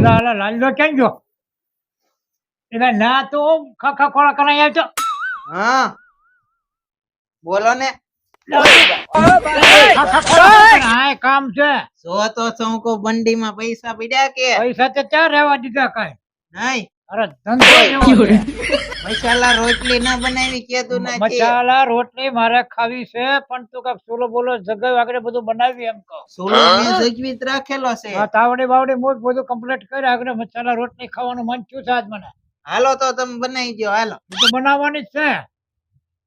લાલ્યો ક્યાં ગયો? એટલે ના તો ખખા ખોળા કરાઈ આવજો. હા બોલો ને. હા કામ છે. જો તો છું કો બંડીમાં પૈસા પડ્યા કે પૈસા તો ચાર રહેવા દીધા કઈ. નહીં અરે ધંધો એવો છે. મસાલા રોટલી ના બનાવી કેતું ના છે. મસાલા રોટલી મારે ખાવી છે પણ તું કઈક સોલો બોલો જગ્યા આગળ બધું બનાવી એમ કહો. સોલો મેં જગવીત રાખેલો છે. હા તાવડી બાવડી મોજ બધું કમ્પ્લીટ કરી આગળ મસાલા રોટલી ખાવાનું મન થયું છે આજ મને. હાલો તો તમે બનાવી દો હાલો. એ તો બનાવવાની જ છે.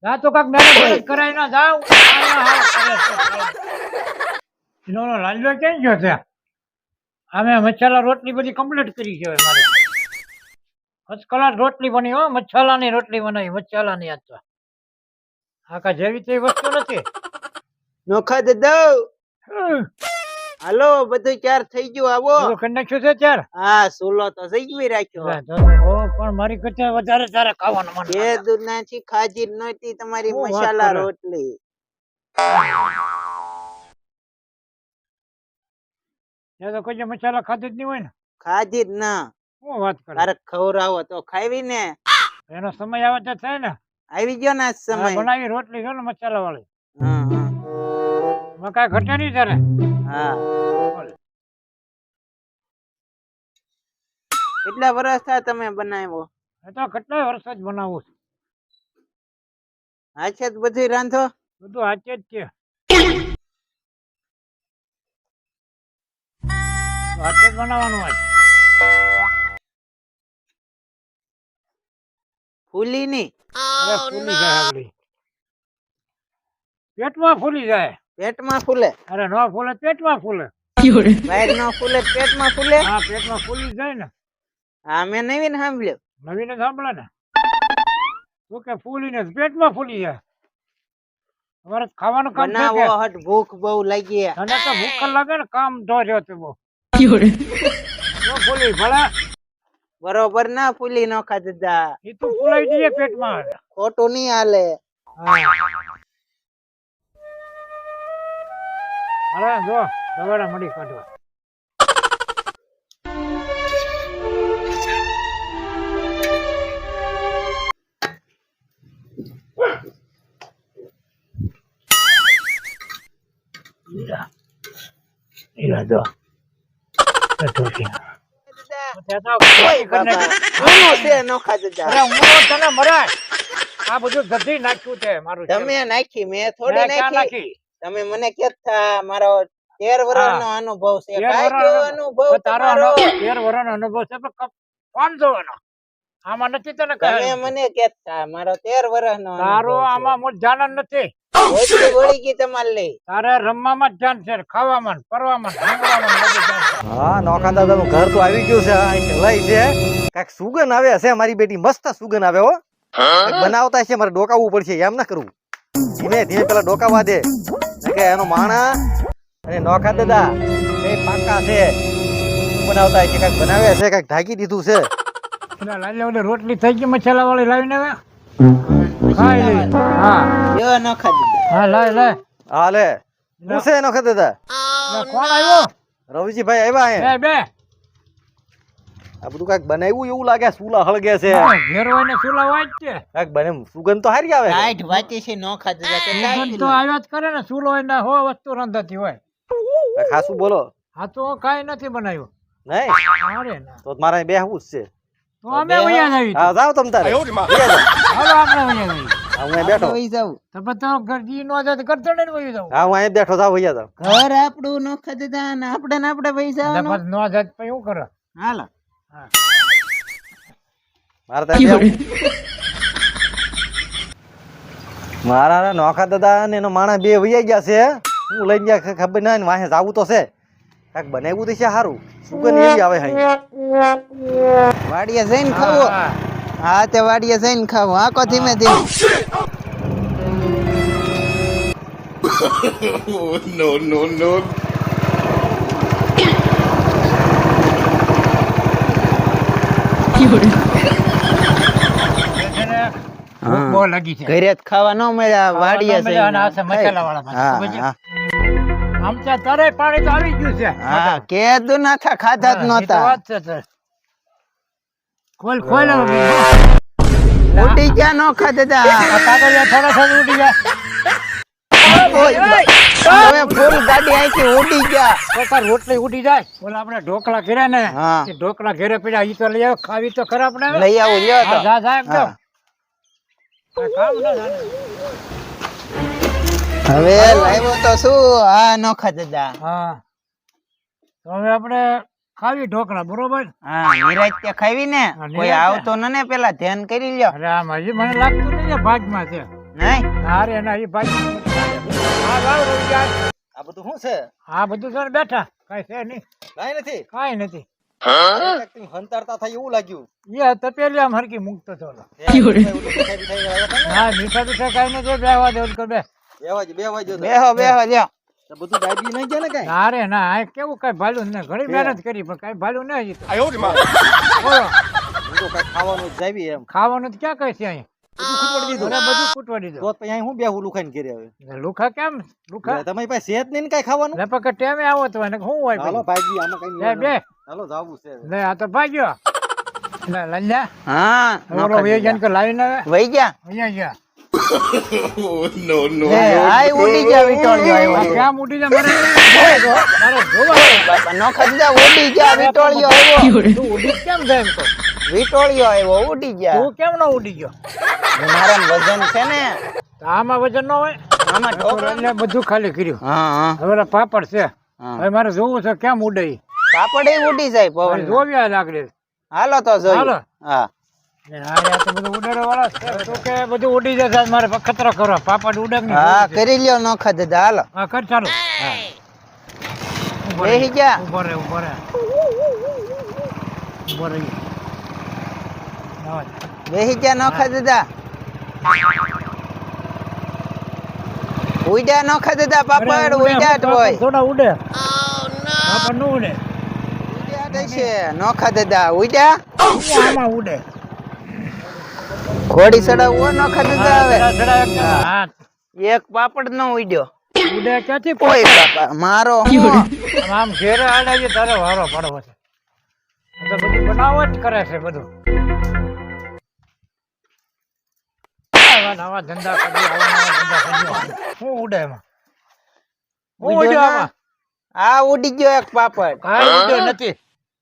જા તો કાક મેરેજ કરાઈ ના જાવ. લાલ્યો ક્યાં ગયો છે? અમે મસાલા રોટલી બધી કમ્પ્લીટ કરી છે મારે. ફર્સ્ટ ક્લાસ રોટલી બની હો, મસાલાની રોટલી બનાવી મસાલાની આજ તો. આ કા જેવી તેવી વસ્તુ નથી. નોખા દાદા હાલો બધું ચાર થઈ ગયું આવો. બધું કરી નાખ્યું છે ચાર. હા સોલો તો જગવી રાખ્યો. પણ મારી કરતા વધારે તારે ખાવાનું મન. બે દુનાથી ખાજી નહોતી તમારી શું વાત મસાલા કરે? રોટલી. એ તો કોઈ મસાલા ખાધી જ નહીં હોય ને. ખાજી જ ના. શું વાત કરે? તારે ખવડાવો તો ખાવી ને. એનો સમય આવે તો થાય ને. આવી ગયો ને આ સમય. બનાવી રોટલી છે ને મસાલા વાળી. હા એમાં કાંઈ ઘટે નહીં તારે. હા. કેટલા વર્ષ થયા તમે બનાવ્યો? એ તો કેટલાય વર્ષ જ બનાવું છું. હાથે જ બધું રાંધો? બધું હાથે જ છે. હાથે જ બનાવવાનું હોય. ફૂલી ની? અરે ફૂલી જાય આગળી. પેટમાં ફૂલી જાય. પેટમાં ફૂલે? અરે ન ફૂલે પેટમાં ફૂલે. બહાર નો ફૂલે પેટમાં ફૂલે? હા પેટમાં ફૂલી જાય ને. હા મેં નવીન સાંભળ્યું. નવીને સાંભળે ને. શું કે ફૂલીને પેટમાં ફૂલી જાય. અમારે ખાવાનું કામ છે કે? બનાવો હટ ભૂખ બહુ લાગી. તને તો ભૂખ લાગે ને કામ ધોર્યો તે બહુ. ફૂલી ભલા. બરોબર ના ફૂલી નો ખાધા. એ તો ફૂલાઈ જઈએ પેટમાં. ખોટું નહીં હાલે. અરે જો દવાડા મળી કાઢવા. ઈલા જો આ બધું ગધી નાખ્યું છે મારું. તમે નાખી મેં થોડી નાખી. તમે મને કહેતા મારો 13 વર્ષનો અનુભવ છે. કાઈ કેવો અનુભવ તારો 13 વર્ષનો અનુભવ છે પણ કોણ જોવાનો? આમાં નથી તને તમે મને કહેતા મારો 13 વર્ષનો તારો આમાં મોટ ધ્યાન જ નથી. વળી ગઈ તમારે લઈ. તારે રમવામાં જ ધ્યાન છે, ખાવામાં પરવામાં હા નોખા દાદા નું ઘર તો આવી ગયું છે. લઈ છે કાંઈક સુગન આવે છે. મારી બેટી મસ્ત સુગન આવે હો. બનાવતા છે મારે ડોકાવવું પડશે. એમ ના કરવું. ધીમે ધીમે પેલા ડોકાવા દે કે એનો માણા અને નોખા દાદા બે પાકા છે. બનાવતા છે કાંઈક બનાવે છે કાંઈક ઢાંકી દીધું છે. લાલ્યા રોટલી થઈ ગઈ મસાલા વાળી લાવીને હવે ખાઈ લઈ. હા જો નો ખાધી. હા લાય લાય. હા લે શું છે નોખા દાદા? કોણ આવ્યો? રવિજીભાઈ આવ્યા. બે આ બધું કાંઈક બનાવ્યું એવું લાગે. સુલા હળગે છે. ઘેર હોય ને સુલા હોય જ છે. કાંઈક બને સુગંધ તો હારી આવે. ટાઈટ વાતી છે નો ખાધા. સુગંધ તો આવ્યા જ કરે ને. સુલો હોય ને હો વસ્તુ રંધાતી હોય. ખાસું બોલો. હા તો કાંઈ નથી બનાવ્યું. નહીં અરે ના તો મારે બેહવું જ છે. તો અમે વૈયા આવી. હા જાવ તમ તારે. હાલો આપણે વૈયા આવી. હું બેઠો. વઈ જાવ. તો પછી ઘરજી નો જાય તો કરતો ને વૈયું જાવ. હા હું અહીં બેઠો જાવ ભૈયા જાવ. ઘર આપણું નો ખાધા ને આપણે વઈ જવાનું. પછી નો જાય તો શું કરે? હાલો. મારા નોખા દાદા ને એનો માણસ બે વૈયા ગયા છે. હું લઈ ગયા ખબર ના વાહે જાવું તો છે. કાંઈક બનાવ્યું તો છે સારું. સુગંધ એવી આવે. વાડીએ જઈને ખાવો. હા તે વાડીએ જઈને ખાવો. આકો ધીમે ધીમે. No, no, no. બહુ લાગી છે. ઘરે જ ખાવા ન મળ્યા વાડીએ જઈને. મસાલા વાળા આમ ત્યાં તારે પાણી તો આવી ગયું છે હા કેદું નથા ખાધા જ હા, એ તો નહોતા વાત છે તારે. ખોલ ખોલ હવે. ઉડી ગયા નોખા દાદા આ કાગળિયા થોડા થોડા ઉડી જાય હવે ફૂલ ગાડી આખી ઉડી ગયા તો તાર રોટલી ઉડી જાય ઓલા આપણે ઢોકળા કર્યા ને હા. એ ઢોકળા ઘેરે પડ્યા ઈ તો લઈ આવ ખાવી તો ખરાબ ને લઈ આવું લ્યો તો જા જા એકદમ હા. કાંઈ કામ ના થાય. હવે લાવ્યો તો શું હા નોખા દાદા હા તો હવે આપણે ખાવી ઢોકળા બરોબર હા નિરાજ તે ખાવી ને હા, કોઈ નિરાંતે. આવતો ને પેલા ધ્યાન કરી લ્યો અરે આમ હજી મને લાગતું નહીં કે ભાગમાં છે નહીં અરે ના એ ભાગમાં હા લાવ રહી જાય આ બધું શું છે હા બધું સર બેઠા કાંઈ છે નહીં કાંઈ નથી કાંઈ નથી કાંઈક તમે હંતાડતા થાય એવું લાગ્યું એ તપેલી આમ હરકી મૂકતો હતો ઓલો. ઓલું મીઠાઈ બીઠાઈ આવ્યા હતા ને? હા મીઠા બીઠા કાંઈ નથી બેહવા દે ઓલકો બે બે વાગ્યો તો. બેહો બેહો લ્યો તો બધું દાબી નહીં ગયા ને કાંઈ? અરે ના આ કેવું કઈ ભાલ્યું ને ઘણી મહેનત કરી પણ કઈ ભાલ્યું નહીં હજી તો. બોલો હું તો કાંઈક ખાવાનું જ જાવી એમ ખાવાનું તો ક્યાં કઈ છે અહીં બધું ખૂટવાડી દીધું. અરે બધું કૂટવા દીધું તો પછી અહીં હું બેહું લુખાઈને ઘેરે આવે લુખા કેમ લુખા તમારી પાસે સેજ નહીં ને કાંઈ ખાવાનું લે પકડ ટેમે આવો તો એને શું હોય હાલો પછી? ભાગી આમાં કઈ બે બે હાલો જાવું છે લે આ તો ભાગ્યો લે લલ્યા હા ઓલો વેજન કે લાવીને આવે વઈ ગયા અહીંયા ગયા Oh, no, no. લે આય ઉડી ગયા વિટોળિયો આ આવ્યો ક્યાં ઉડી જાય મારે મારે જોવા બાપા નોખા દાદા ઉડી ગયા વિટોળિયો આવ્યો તું ઉડી કેમ જાય એમ કહો? વિટોળિયો આવ્યો ઉડી ગયા તું કેમ ન ઉડી ગયો મારા વજન છે ને તો આમાં વજન ન હોય આમાં ઢોકળા એટલે બધું ખાલી કર્યું હા હા હવે ઓલા પાપડ છે હા. હવે મારે જોવું છે કેમ ઉડે ઈ. પાપડ ઉડી જાય હવે પવન જોવ્યા લાગડે હાલો તો જોઈએ હાલો. હા આ તો બધું ઉડાડો વાળા છે તો કે બધું ઉડી જશે મારે ખતરો કરો પાપડ ઉડક હા કરી લ્યો નોખા દાદા હાલો હા કર ચાલુ બેહી જા ઉભો રે ઉભો રે ઉભો રહી બેહી જા નોખા દાદા ઉડ્યા નોખા દાદા પાપડ ઉડ્યા જ હોય થોડા ઉડે પાપડ ન ઉડે ઉડ્યા જ છે નોખા દાદા ઉડ્યા આમાં ઉડે ઘોડી ચડાવવો નોખા દાદા હવે હા એક પાપડ નો ઉડ્યો ઉડે ક્યાંથી ઓય બાપા મારો હું આમ ઘેરે આડાઈએ તારે વારો પડવો છે આ તો બધું બનાવો જ કરે છે બધું આવા ધંધા કરી આવા નવા ધંધા કરી શું ઉડે એમાં શું ઉડ્યો આમાં આ ઉડી ગયો એક પાપડ કાંઈ ઉડ્યો નથી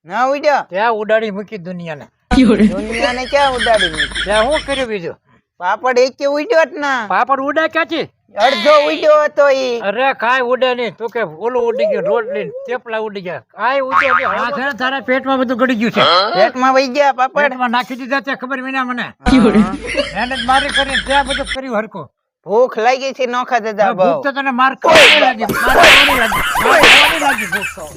ના ઉડ્યો ત્યાં ઉડાડી મૂકી દુનિયાને દુનિયાને ક્યાં ઉડાડી મૂકી ત્યાં શું કર્યું બીજું પાપડ એક ઉડ્યો જ ના પાપડ ઉડે ક્યાંથી અડધો ઉડ્યો હતો ઈ અરે કાંઈ ઉડે નહીં તું કે ઓલું ઉડી ગયું રોટલી ને થેપલા ઉડી ગયા કાંઈ ઉડ્યો નહીં આ છે ને તારા પેટમાં બધું ગળી ગયું છે પેટમાં વહી ગયા પાપડ પેટમાં નાખી દીધા ત્યાં ખબર વિના મને મહેનત મારી કરીને ત્યાં બધું કર્યું હરખું ભૂખ લાગી છે નોખા દાદા બહુ ભૂખ તો તને માર ખાવાની લાગી ભૂખ તો